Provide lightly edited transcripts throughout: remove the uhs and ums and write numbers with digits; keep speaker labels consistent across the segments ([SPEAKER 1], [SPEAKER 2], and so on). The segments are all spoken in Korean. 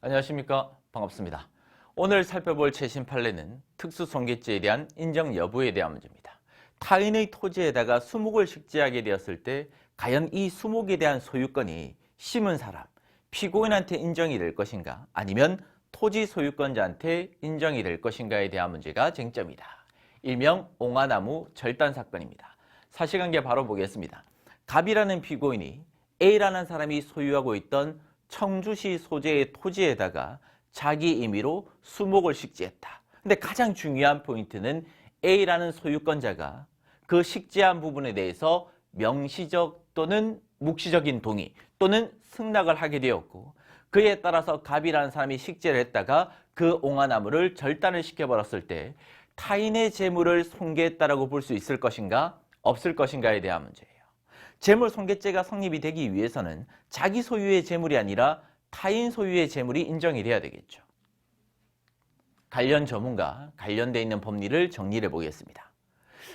[SPEAKER 1] 안녕하십니까? 반갑습니다. 오늘 살펴볼 최신 판례는 특수손괴죄에 대한 인정 여부에 대한 문제입니다. 타인의 토지에다가 수목을 식재하게 되었을 때 과연 이 수목에 대한 소유권이 심은 사람, 피고인한테 인정이 될 것인가 아니면 토지 소유권자한테 인정이 될 것인가에 대한 문제가 쟁점이다. 일명 옹화나무 절단 사건입니다. 사실관계 바로 보겠습니다. 갑이라는 피고인이 A라는 사람이 소유하고 있던 청주시 소재의 토지에다가 자기 임의로 수목을 식재했다. 근데 가장 중요한 포인트는 A라는 소유권자가 그 식재한 부분에 대해서 명시적 또는 묵시적인 동의 또는 승낙을 하게 되었고, 그에 따라서 갑이라는 사람이 식재를 했다가 그 옹화나무를 절단을 시켜버렸을 때 타인의 재물을 손괴했다라고 볼 수 있을 것인가 없을 것인가에 대한 문제예요. 재물 손괴죄가 성립이 되기 위해서는 자기 소유의 재물이 아니라 타인 소유의 재물이 인정이 돼야 되겠죠. 관련 전문가, 관련되어 있는 법리를 정리해 보겠습니다.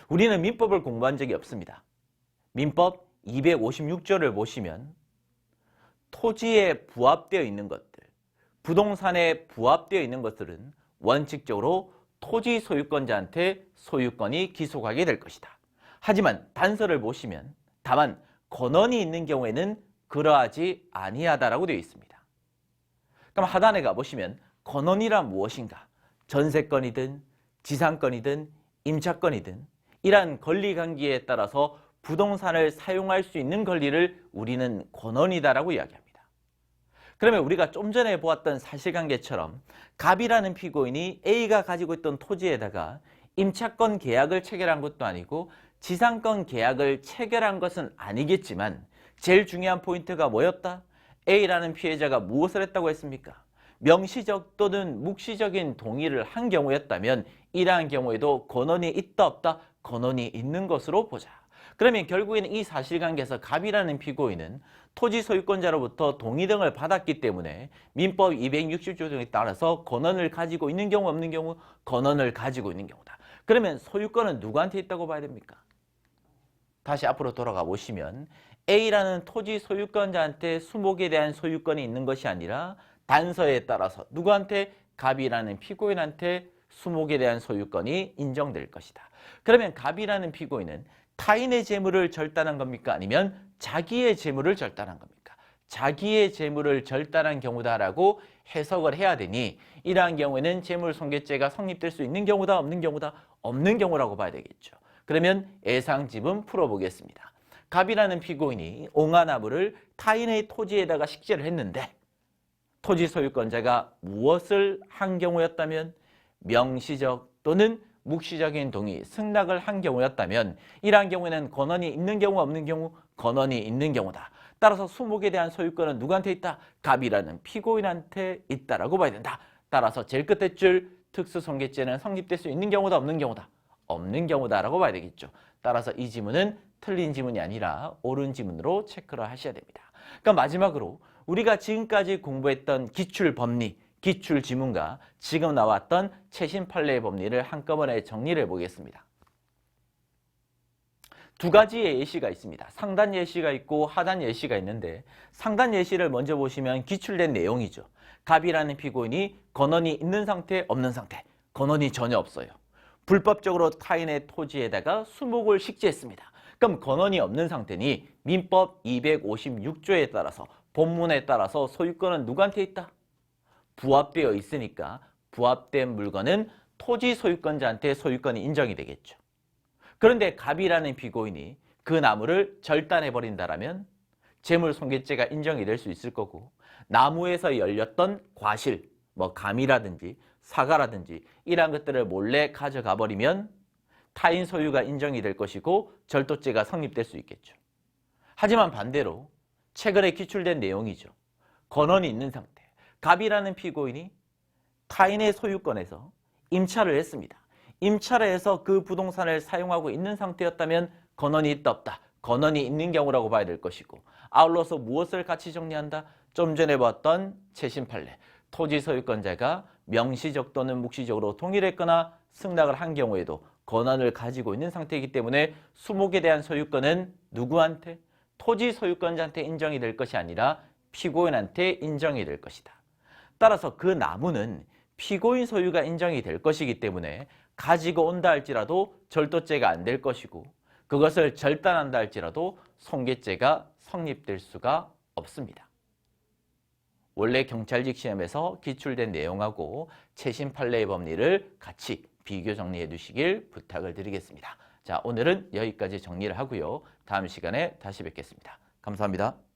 [SPEAKER 1] 우리는 민법을 공부한 적이 없습니다. 민법 256조를 보시면 토지에 부합되어 있는 것들, 부동산에 부합되어 있는 것들은 원칙적으로 토지 소유권자한테 소유권이 기속하게 될 것이다. 하지만 단서를 보시면 다만 권한이 있는 경우에는 그러하지 아니하다라고 되어 있습니다. 그럼 하단에 가보시면 권한이란 무엇인가? 전세권이든 지상권이든 임차권이든 이러한 권리관계에 따라서 부동산을 사용할 수 있는 권리를 우리는 권한이다라고 이야기합니다. 그러면 우리가 좀 전에 보았던 사실관계처럼 갑이라는 피고인이 A가 가지고 있던 토지에다가 임차권 계약을 체결한 것도 아니고 지상권 계약을 체결한 것은 아니겠지만 제일 중요한 포인트가 뭐였다? A라는 피해자가 무엇을 했다고 했습니까? 명시적 또는 묵시적인 동의를 한 경우였다면 이러한 경우에도 권한이 있다 없다? 권한이 있는 것으로 보자. 그러면 결국에는 이 사실관계에서 갑이라는 피고인은 토지 소유권자로부터 동의 등을 받았기 때문에 민법 260조 등에 따라서 권한을 가지고 있는 경우 없는 경우 권한을 가지고 있는 경우다. 그러면 소유권은 누구한테 있다고 봐야 됩니까? 다시 앞으로 돌아가 보시면 A라는 토지 소유권자한테 수목에 대한 소유권이 있는 것이 아니라 단서에 따라서 누구한테? 갑이라는 피고인한테 수목에 대한 소유권이 인정될 것이다. 그러면 갑이라는 피고인은 타인의 재물을 절단한 겁니까? 아니면 자기의 재물을 절단한 겁니까? 자기의 재물을 절단한 경우다라고 해석을 해야 되니 이러한 경우에는 재물손괴죄가 성립될 수 있는 경우다 없는 경우다? 없는 경우라고 봐야 되겠죠. 그러면 예상집은 풀어보겠습니다. 갑이라는 피고인이 옹화나무를 타인의 토지에다가 식재를 했는데 토지 소유권자가 무엇을 한 경우였다면 명시적 또는 묵시적인 동의, 승낙을 한 경우였다면 이러한 경우에는 권한이 있는 경우 없는 경우? 권한이 있는 경우다. 따라서 수목에 대한 소유권은 누구한테 있다? 갑이라는 피고인한테 있다라고 봐야 된다. 따라서 제일 끝에 줄 특수손괴죄는 성립될 수 있는 경우다 없는 경우다? 없는 경우다라고 봐야 되겠죠. 따라서 이 지문은 틀린 지문이 아니라 옳은 지문으로 체크를 하셔야 됩니다. 그러니까 마지막으로 우리가 지금까지 공부했던 기출법리, 기출지문과 지금 나왔던 최신 판례의 법리를 한꺼번에 정리를 해보겠습니다. 두 가지의 예시가 있습니다. 상단 예시가 있고 하단 예시가 있는데 상단 예시를 먼저 보시면 기출된 내용이죠. 갑이라는 피고인이 권한이 있는 상태, 없는 상태. 권한이 전혀 없어요. 불법적으로 타인의 토지에다가 수목을 식재했습니다. 그럼 권한이 없는 상태니 민법 256조에 따라서 본문에 따라서 소유권은 누구한테 있다? 부합되어 있으니까 부합된 물건은 토지 소유권자한테 소유권이 인정이 되겠죠. 그런데 갑이라는 피고인이 그 나무를 절단해버린다라면 재물손괴죄가 인정이 될 수 있을 거고 나무에서 열렸던 과실, 감이라든지 사과라든지 이러한 것들을 몰래 가져가 버리면 타인 소유가 인정이 될 것이고 절도죄가 성립될 수 있겠죠. 하지만 반대로 최근에 기출된 내용이죠. 권한이 있는 상태. 갑이라는 피고인이 타인의 소유권에서 임차를 했습니다. 임차를 해서 그 부동산을 사용하고 있는 상태였다면 권한이 있다 없다? 권한이 있는 경우라고 봐야 될 것이고 아울러서 무엇을 같이 정리한다? 좀 전에 봤던 최신 판례. 토지 소유권자가 명시적 또는 묵시적으로 동의를 했거나 승낙을 한 경우에도 권한을 가지고 있는 상태이기 때문에 수목에 대한 소유권은 누구한테? 토지 소유권자한테 인정이 될 것이 아니라 피고인한테 인정이 될 것이다. 따라서 그 나무는 피고인 소유가 인정이 될 것이기 때문에 가지고 온다 할지라도 절도죄가 안 될 것이고 그것을 절단한다 할지라도 손괴죄가 성립될 수가 없습니다. 원래 경찰직 시험에서 기출된 내용하고 최신 판례의 법리를 같이 비교 정리해 두시길 부탁을 드리겠습니다. 자, 오늘은 여기까지 정리를 하고요. 다음 시간에 다시 뵙겠습니다. 감사합니다.